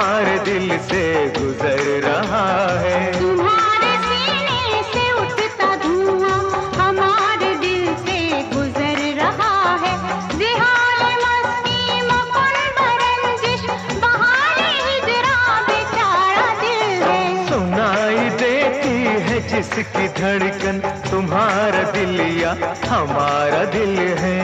हमारे दिल से गुजर रहा है। तुम्हारे सीने से उठता धुआं हमारे दिल से गुजर रहा है। जिहाले मस्ती मकुन बरंजिश बहारे हिजरा बेचारा दिल है। सुनाई देती है जिसकी धड़कन तुम्हारा दिल या हमारा दिल है।